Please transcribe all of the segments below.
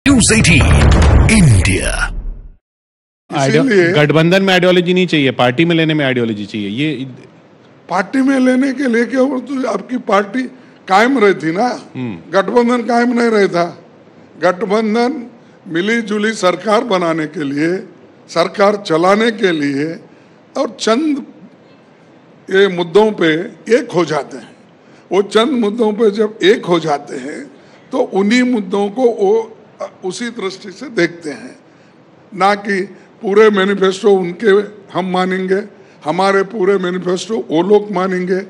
News 18 India. गठबंधन में ideology नहीं चाहिए, पार्टी में लेने में आइडियोलॉजी चाहिए। ये पार्टी में लेने के लिए क्या, तो आपकी पार्टी कायम रहती ना, गठबंधन कायम नहीं रहता। गठबंधन मिली जुली सरकार बनाने के लिए, सरकार चलाने के लिए और चंद ये मुद्दों पे एक हो जाते हैं। वो चंद मुद्दों पे जब एक हो जाते हैं तो उन्हीं मुद्दों को वो उसी दृष्टि से देखते हैं, ना कि पूरे मैनिफेस्टो उनके हम मानेंगे, हमारे पूरे मैनिफेस्टो वो लोग मानेंगे।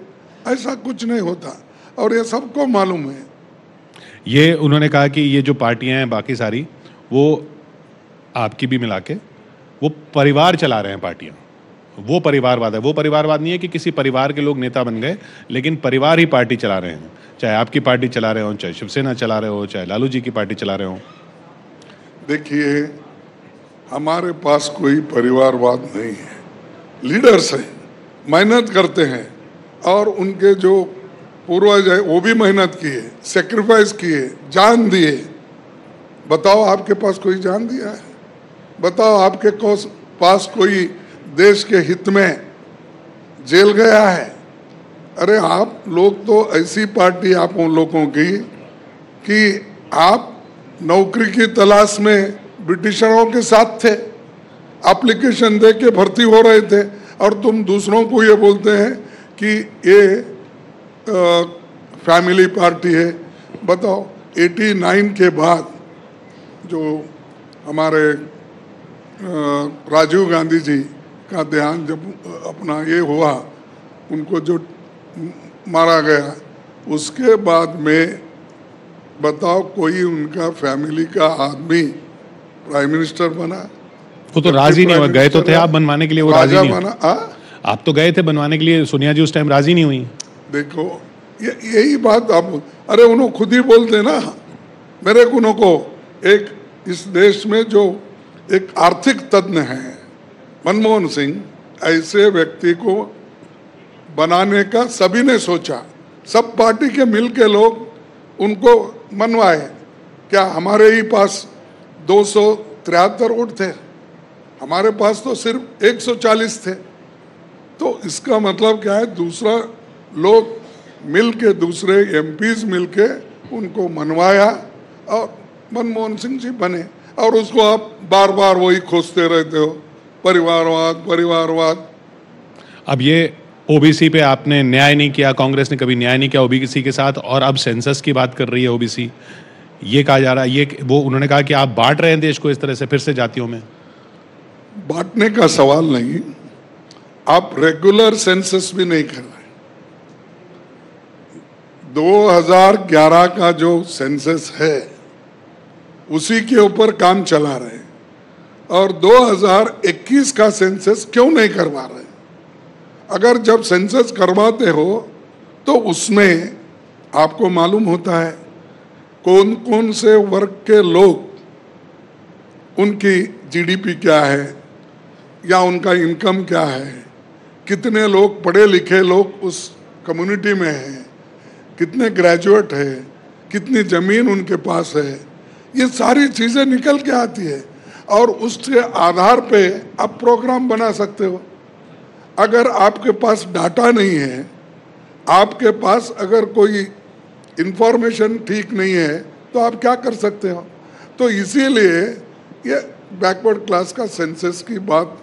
ऐसा कुछ नहीं होता और ये सबको मालूम है। ये उन्होंने कहा कि ये जो पार्टियां हैं बाकी सारी, वो आपकी भी मिला के वो परिवार चला रहे हैं पार्टियां। वो परिवारवाद है। वो परिवारवाद नहीं है कि किसी परिवार के लोग नेता बन गए, लेकिन परिवार ही पार्टी चला रहे हैं। चाहे आपकी पार्टी चला रहे हो, चाहे शिवसेना चला रहे हो, चाहे लालू जी की पार्टी चला रहे हो। देखिए, हमारे पास कोई परिवारवाद नहीं है। लीडर्स हैं, मेहनत करते हैं और उनके जो पूर्वज है वो भी मेहनत किए, सेक्रीफाइस किए, जान दिए। बताओ आपके पास कोई जान दिया है? बताओ आपके पास कोई देश के हित में जेल गया है? अरे आप लोग तो ऐसी पार्टी आप उन लोगों की कि आप नौकरी की तलाश में ब्रिटिशरों के साथ थे, एप्लीकेशन दे के भर्ती हो रहे थे और तुम दूसरों को ये बोलते हैं कि ये फैमिली पार्टी है। बताओ 89 के बाद जो हमारे राजीव गांधी जी का देहांत जब अपना ये हुआ, उनको जो मारा गया, उसके बाद में बताओ कोई उनका फैमिली का आदमी प्राइम मिनिस्टर बना? वो तो राजी नहीं हुआ। गए तो थे आप बनवाने के लिए, वो राजी नहीं बना। आप तो गए थे बनवाने के लिए, सोनिया जी उस टाइम राजी नहीं हुई। देखो यही बात आप, अरे उन्होंने खुद ही बोलते ना, मेरे को एक इस देश में जो एक आर्थिक तज्ञ है मनमोहन सिंह, ऐसे व्यक्ति को बनाने का सभी ने सोचा, सब पार्टी के मिल के लोग उनको मनवाए। क्या हमारे ही पास 273 वोट थे? हमारे पास तो सिर्फ 140 थे। तो इसका मतलब क्या है, दूसरा लोग मिल के, दूसरे एमपीज मिल के उनको मनवाया और मनमोहन सिंह जी बने। और उसको आप बार बार वही खोजते रहते हो, परिवारवाद परिवारवाद। अब ये ओबीसी पे आपने न्याय नहीं किया, कांग्रेस ने कभी न्याय नहीं किया ओबीसी के साथ, और अब सेंसस की बात कर रही है ओबीसी। ये कहा जा रहा है, ये वो उन्होंने कहा कि आप बांट रहे हैं देश को इस तरह से फिर से जातियों में। बांटने का सवाल नहीं, आप रेगुलर सेंसस भी नहीं कर रहे। 2011 का जो सेंसस है उसी के ऊपर काम चला रहे हैं और 2021 का सेंसस क्यों नहीं करवा रहे? अगर जब सेंसस करवाते हो तो उसमें आपको मालूम होता है कौन कौन से वर्ग के लोग, उनकी जीडीपी क्या है या उनका इनकम क्या है, कितने लोग पढ़े लिखे लोग उस कम्युनिटी में हैं, कितने ग्रेजुएट है, कितनी ज़मीन उनके पास है, ये सारी चीज़ें निकल के आती है और उसके आधार पे आप प्रोग्राम बना सकते हो। अगर आपके पास डाटा नहीं है, आपके पास अगर कोई इंफॉर्मेशन ठीक नहीं है, तो आप क्या कर सकते हो? तो इसीलिए ये बैकवर्ड क्लास का सेंसस की बात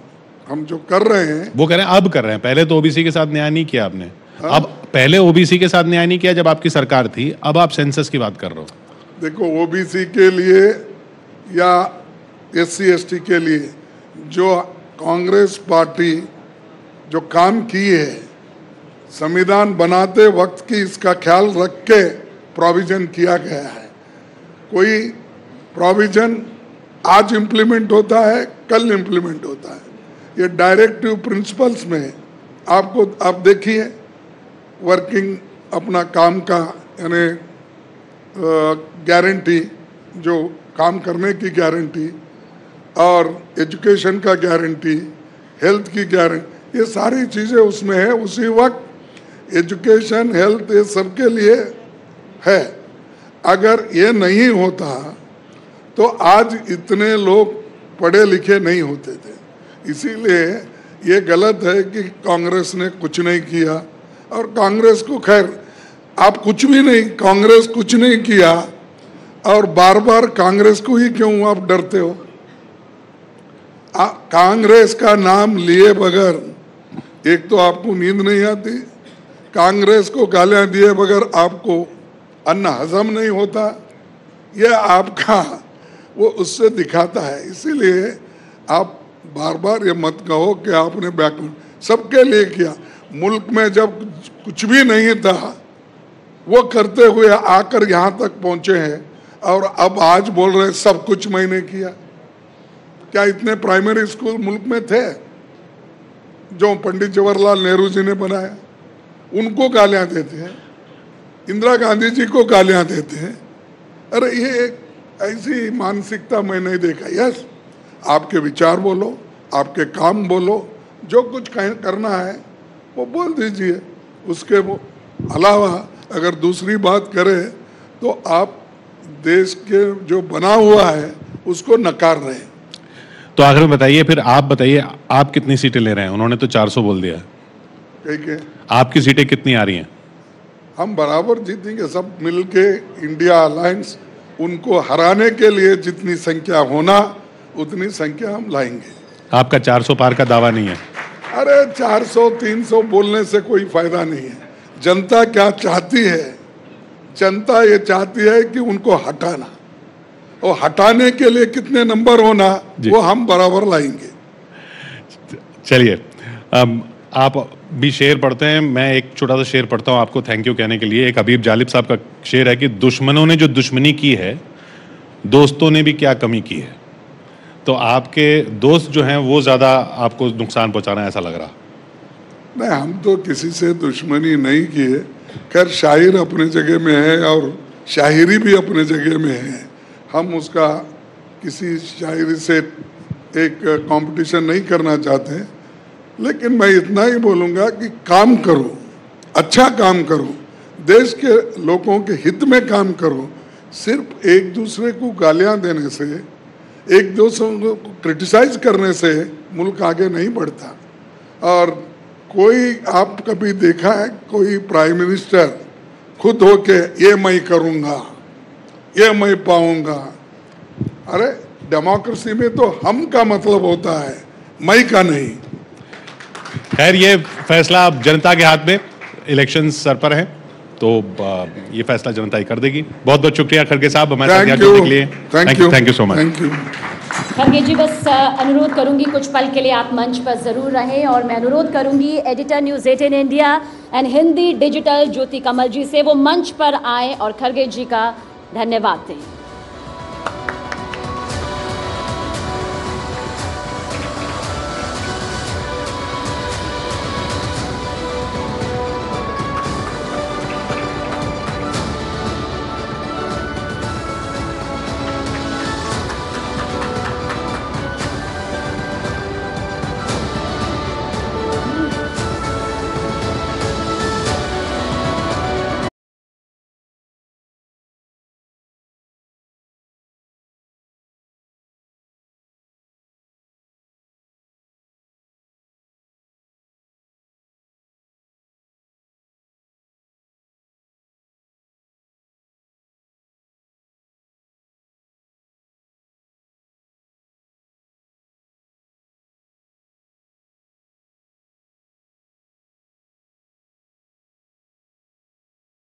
हम जो कर रहे हैं, वो कह रहे हैं अब कर रहे हैं। पहले तो ओबीसी के साथ न्याय नहीं किया आपने। अब पहले ओबीसी के साथ न्याय नहीं किया जब आपकी सरकार थी, अब आप सेंसस की बात कर रहे हो। देखो, ओबीसी के लिए या एससी एसटी के लिए जो कांग्रेस पार्टी जो काम की है, संविधान बनाते वक्त की इसका ख्याल रख के प्रोविजन किया गया है। कोई प्रोविजन आज इम्प्लीमेंट होता है, कल इम्प्लीमेंट होता है। ये डायरेक्टिव प्रिंसिपल्स में आप देखिए, वर्किंग अपना काम का यानी गारंटी, जो काम करने की गारंटी और एजुकेशन का गारंटी, हेल्थ की गारंटी, ये सारी चीज़ें उसमें है। उसी वक्त एजुकेशन, हेल्थ, ये सबके लिए है। अगर ये नहीं होता तो आज इतने लोग पढ़े लिखे नहीं होते थे। इसीलिए ये गलत है कि कांग्रेस ने कुछ नहीं किया, और कांग्रेस को खैर आप कुछ भी नहीं, कांग्रेस कुछ नहीं किया, और बार बार कांग्रेस को ही क्यों आप डरते हो? कांग्रेस का नाम लिए बगैर एक तो आपको नींद नहीं आती, कांग्रेस को गालियां दिए बगैर आपको अन्न हजम नहीं होता, यह आपका वो उससे दिखाता है। इसीलिए आप बार बार ये मत कहो कि आपने बैकवर्ड सबके लिए किया। मुल्क में जब कुछ भी नहीं था वो करते हुए आकर यहाँ तक पहुँचे हैं, और अब आज बोल रहे सब कुछ मैंने किया। क्या इतने प्राइमरी स्कूल मुल्क में थे जो पंडित जवाहरलाल नेहरू जी ने बनाया? उनको गालियाँ देते हैं, इंदिरा गांधी जी को गालियाँ देते हैं। अरे ये एक ऐसी मानसिकता मैं नहीं देखा। यस, आपके विचार बोलो, आपके काम बोलो, जो कुछ करना है वो बोल दीजिए, उसके वो अलावा अगर दूसरी बात करे तो आप देश के जो बना हुआ है उसको नकार रहे हैं। तो आखिर में बताइए, फिर आप बताइए, आप कितनी सीटें ले रहे हैं? उन्होंने तो 400 बोल दिया। ठीक है, आपकी सीटें कितनी आ रही हैं? हम बराबर जीतेंगे, सब मिलके इंडिया अलायंस उनको हराने के लिए जितनी संख्या होना उतनी संख्या हम लाएंगे। आपका 400 पार का दावा नहीं है? अरे 400-300 बोलने से कोई फायदा नहीं है। जनता क्या चाहती है? जनता ये चाहती है कि उनको हटाना, और हटाने के लिए कितने नंबर होना वो हम बराबर लाएंगे। चलिए, आप भी शेर पढ़ते हैं, मैं एक छोटा सा शेर पढ़ता हूं आपको थैंक यू कहने के लिए। एक हबीब जालिब साहब का शेर है कि दुश्मनों ने जो दुश्मनी की है, दोस्तों ने भी क्या कमी की है। तो आपके दोस्त जो हैं वो ज़्यादा आपको नुकसान पहुंचा रहे हैं, ऐसा लग रहा? नहीं, हम तो किसी से दुश्मनी नहीं किए। खैर शायर अपने जगह में है और शायरी भी अपने जगह में है, हम उसका किसी शायरी से एक कंपटीशन नहीं करना चाहते। लेकिन मैं इतना ही बोलूँगा कि काम करो, अच्छा काम करो, देश के लोगों के हित में काम करो। सिर्फ एक दूसरे को गालियाँ देने से, एक दूसरे को क्रिटिसाइज करने से मुल्क आगे नहीं बढ़ता। और कोई आप कभी देखा है कोई प्राइम मिनिस्टर खुद होके ये मैं करूँगा, ये मैं पाऊँगा? अरे डेमोक्रेसी में तो हम का मतलब होता है, मैं का नहीं। खैर, ये फैसला अब जनता के हाथ में, इलेक्शन सर पर है, तो ये फैसला जनता ही कर देगी। बहुत बहुत शुक्रिया खड़गे साहब हमारे साथ यहाँ जुड़ने के लिए। Thank you so much. Thank you खड़गे जी, बस अनुरोध करूंगी कुछ पल के लिए आप मंच पर जरूर रहें, और मैं अनुरोध करूंगी editor news 18 India and Hindi digital Jyoti Kamal ji से वो मंच पर आए और खड़गे जी का धन्यवाद दें।